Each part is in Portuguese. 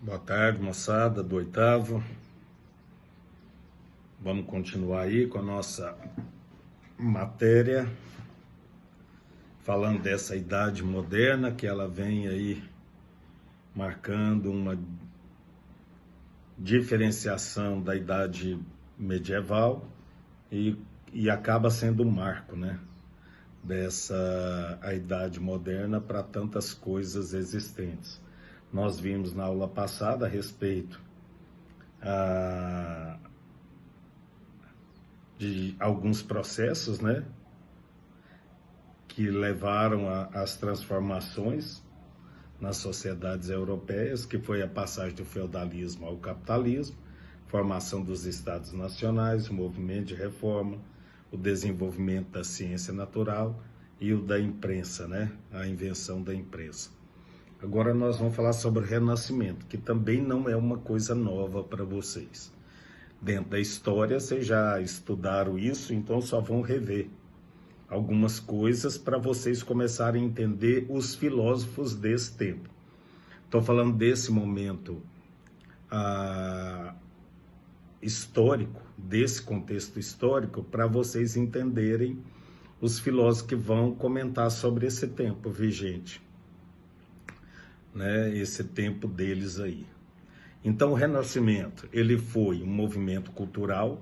Boa tarde, moçada do oitavo. Vamos continuar aí com a nossa matéria, falando dessa idade moderna, que ela vem aí marcando uma diferenciação da idade medieval e acaba sendo um marco, né? A idade moderna para tantas coisas existentes. Nós vimos na aula passada a respeito de alguns processos, né, que levaram às transformações nas sociedades europeias, que foi a passagem do feudalismo ao capitalismo, formação dos estados nacionais, o movimento de reforma, o desenvolvimento da ciência natural e o da imprensa, né, a invenção da imprensa. Agora nós vamos falar sobre o Renascimento, que também não é uma coisa nova para vocês. Dentro da história, vocês já estudaram isso, então só vão rever algumas coisas para vocês começarem a entender os filósofos desse tempo. Estou falando desse momento histórico, desse contexto histórico, para vocês entenderem os filósofos que vão comentar sobre esse tempo vigente, né? Esse tempo deles aí. Então, o Renascimento, ele foi um movimento cultural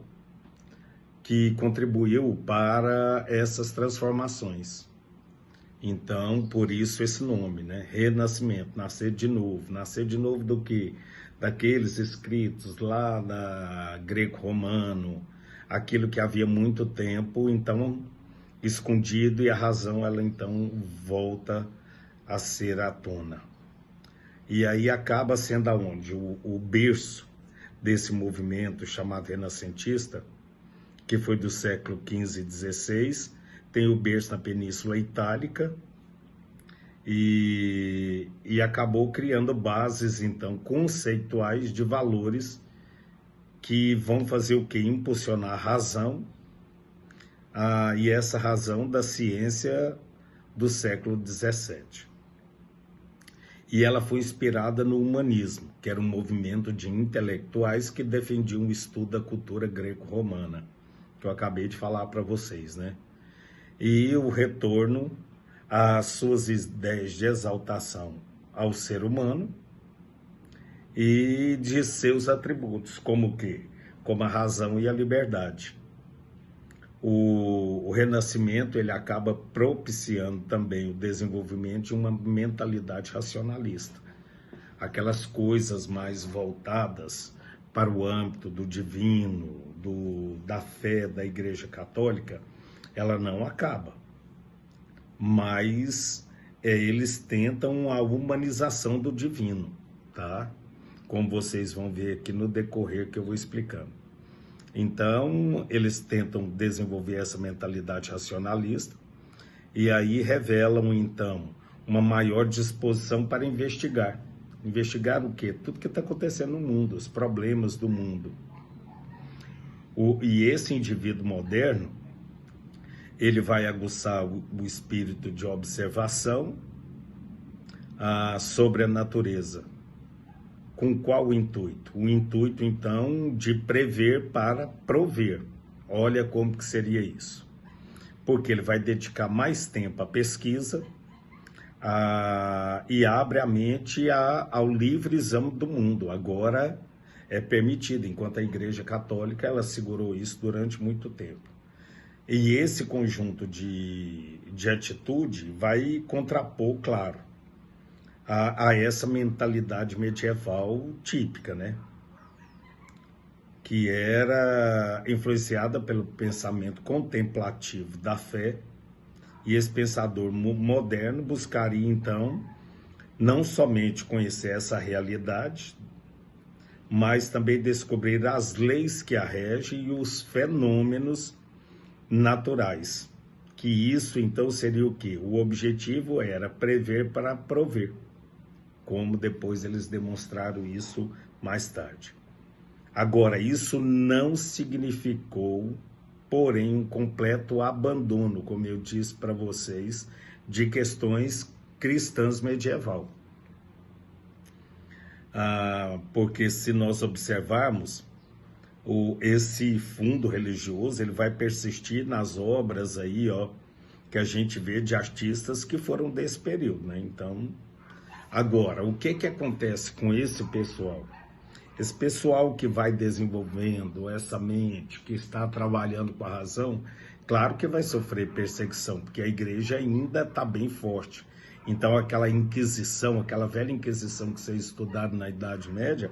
que contribuiu para essas transformações. Então, por isso esse nome, né? Renascimento, nascer de novo. Nascer de novo do quê? Daqueles escritos lá da greco-romano, aquilo que havia muito tempo, então, escondido, e a razão, ela então volta a ser à tona. E aí acaba sendo aonde? O berço desse movimento chamado renascentista, que foi do século XV e XVI, tem o berço na Península Itálica e acabou criando bases, então, conceituais de valores que vão fazer o quê? Impulsionar a razão, e essa razão da ciência do século XVII. E ela foi inspirada no humanismo, que era um movimento de intelectuais que defendiam o estudo da cultura greco-romana, que eu acabei de falar para vocês, né? E o retorno às suas ideias de exaltação ao ser humano e de seus atributos, como o quê? Como a razão e a liberdade. O Renascimento, ele acaba propiciando também o desenvolvimento de uma mentalidade racionalista. Aquelas coisas mais voltadas para o âmbito do divino, da fé da Igreja Católica, ela não acaba. Mas eles tentam a humanização do divino, tá? Como vocês vão ver aqui no decorrer que eu vou explicando. Então, eles tentam desenvolver essa mentalidade racionalista e aí revelam, então, uma maior disposição para investigar. Investigar o quê? Tudo que está acontecendo no mundo, os problemas do mundo. E esse indivíduo moderno, ele vai aguçar o espírito de observação sobre a natureza. Com qual intuito? O intuito, então, de prever para prover. Olha como que seria isso. Porque ele vai dedicar mais tempo à pesquisa e abre a mente ao livre exame do mundo. Agora é permitido, enquanto a Igreja Católica ela segurou isso durante muito tempo. E esse conjunto de atitude vai contrapor, claro, a essa mentalidade medieval típica, né? Que era influenciada pelo pensamento contemplativo da fé, e esse pensador moderno buscaria, então, não somente conhecer essa realidade, mas também descobrir as leis que a regem e os fenômenos naturais. Que isso, então, seria o quê? O objetivo era prever para prover, como depois eles demonstraram isso mais tarde. Agora, isso não significou, porém, um completo abandono, como eu disse para vocês, de questões cristãs medieval. porque se nós observarmos, esse fundo religioso ele vai persistir nas obras aí, ó, que a gente vê de artistas que foram desse período, né? Então, agora, o que acontece com esse pessoal? Esse pessoal que vai desenvolvendo essa mente, que está trabalhando com a razão, claro que vai sofrer perseguição, porque a igreja ainda está bem forte. Então, aquela Inquisição, aquela velha Inquisição que vocês estudaram na Idade Média,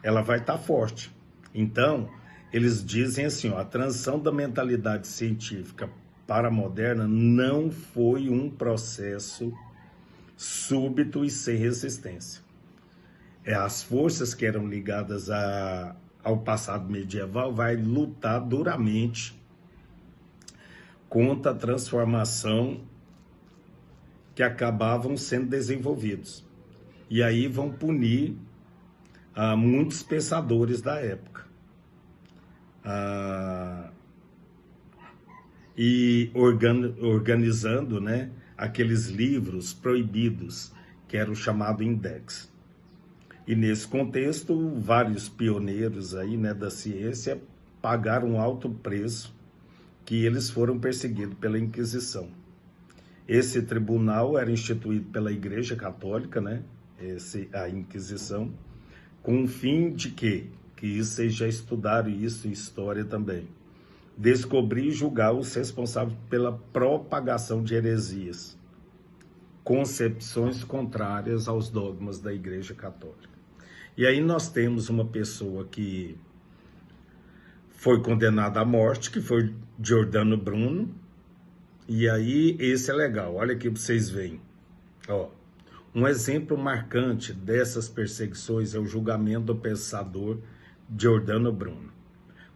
ela vai estar forte. Então, eles dizem assim, ó, a transição da mentalidade científica para a moderna não foi um processo súbito e sem resistência. As forças que eram ligadas ao passado medieval vai lutar duramente contra a transformação que acabavam sendo desenvolvidos. E aí vão punir muitos pensadores da época. E organizando, né, aqueles livros proibidos, que era o chamado Index. E nesse contexto, vários pioneiros aí, né, da ciência pagaram um alto preço, que eles foram perseguidos pela Inquisição. Esse tribunal era instituído pela Igreja Católica, né, a Inquisição, com o fim de quê? Que vocês já estudaram isso em história também. Descobrir e julgar os responsáveis pela propagação de heresias, concepções contrárias aos dogmas da Igreja Católica. E aí nós temos uma pessoa que foi condenada à morte, que foi Giordano Bruno. E aí esse é legal, olha aqui para vocês verem. Ó, um exemplo marcante dessas perseguições é o julgamento do pensador Giordano Bruno,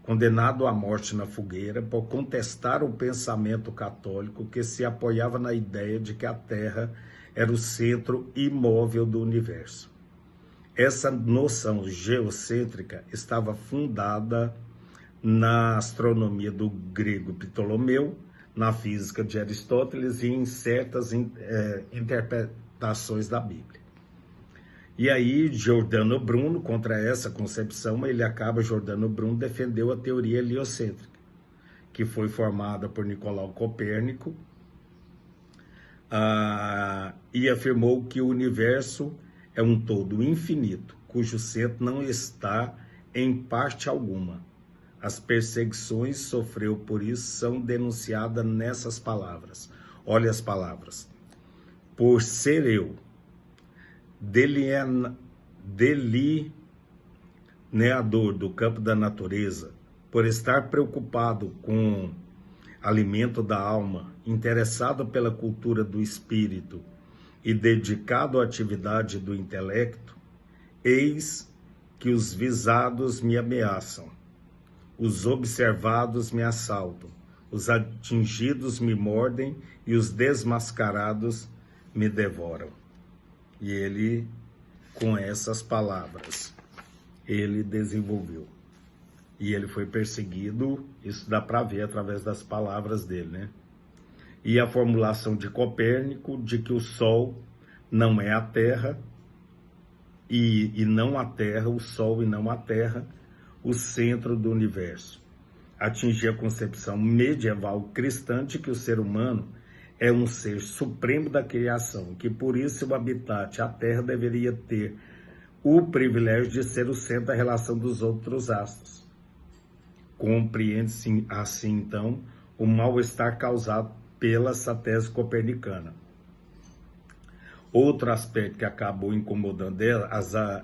condenado à morte na fogueira por contestar o pensamento católico que se apoiava na ideia de que a Terra era o centro imóvel do universo. Essa noção geocêntrica estava fundada na astronomia do grego Ptolomeu, na física de Aristóteles e em certas interpretações da Bíblia. E aí, Giordano Bruno, contra essa concepção, Giordano Bruno defendeu a teoria heliocêntrica, que foi formada por Nicolau Copérnico, e afirmou que o universo é um todo infinito, cujo centro não está em parte alguma. As perseguições sofreu por isso são denunciadas nessas palavras. Olha as palavras. Por ser eu delineador do campo da natureza, por estar preocupado com alimento da alma, interessado pela cultura do espírito e dedicado à atividade do intelecto, eis que os visados me ameaçam, os observados me assaltam, os atingidos me mordem e os desmascarados me devoram. E ele, com essas palavras, ele desenvolveu. E ele foi perseguido, isso dá para ver através das palavras dele, né? E a formulação de Copérnico de que o Sol não é a Terra, e não a Terra, o Sol e não a Terra, o centro do universo. Atingir a concepção medieval cristã de que o ser humano é um ser supremo da criação, que por isso o habitat, a Terra, deveria ter o privilégio de ser o centro da relação dos outros astros. Compreende-se assim, então, o mal-estar causado pela essa tese copernicana. Outro aspecto que acabou incomodando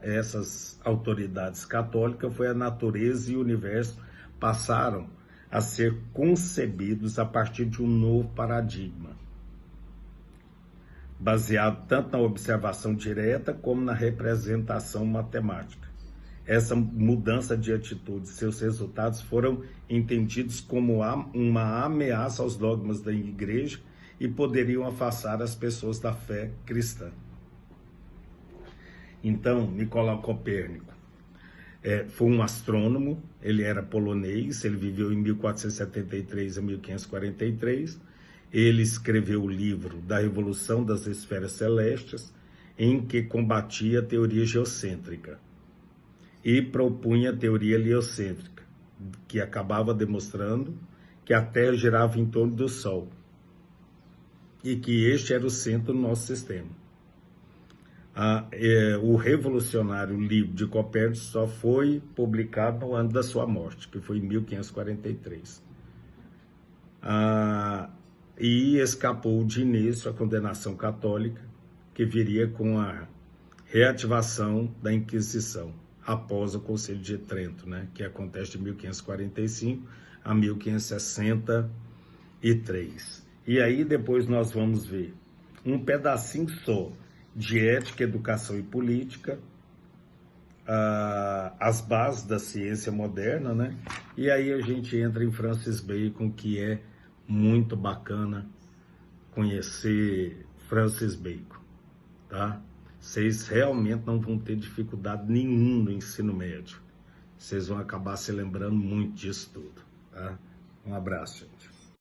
essas autoridades católicas foi a natureza e o universo passaram a ser concebidos a partir de um novo paradigma, baseado tanto na observação direta como na representação matemática. Essa mudança de atitude, seus resultados foram entendidos como uma ameaça aos dogmas da Igreja e poderiam afastar as pessoas da fé cristã. Então, Nicolau Copérnico foi um astrônomo, ele era polonês, ele viveu em 1473 a 1543, ele escreveu o livro da Revolução das Esferas Celestes, em que combatia a teoria geocêntrica e propunha a teoria heliocêntrica, que acabava demonstrando que a Terra girava em torno do Sol e que este era o centro do nosso sistema. O revolucionário livro de Copérnico só foi publicado no ano da sua morte, que foi em 1543. E escapou de início a condenação católica, que viria com a reativação da Inquisição, após o Concílio de Trento, né, que acontece de 1545 a 1563. E aí depois nós vamos ver um pedacinho só de ética, educação e política, as bases da ciência moderna, né? E aí a gente entra em Francis Bacon, que é muito bacana conhecer Francis Bacon, tá? Vocês realmente não vão ter dificuldade nenhuma no ensino médio. Vocês vão acabar se lembrando muito disso tudo, tá? Um abraço, gente.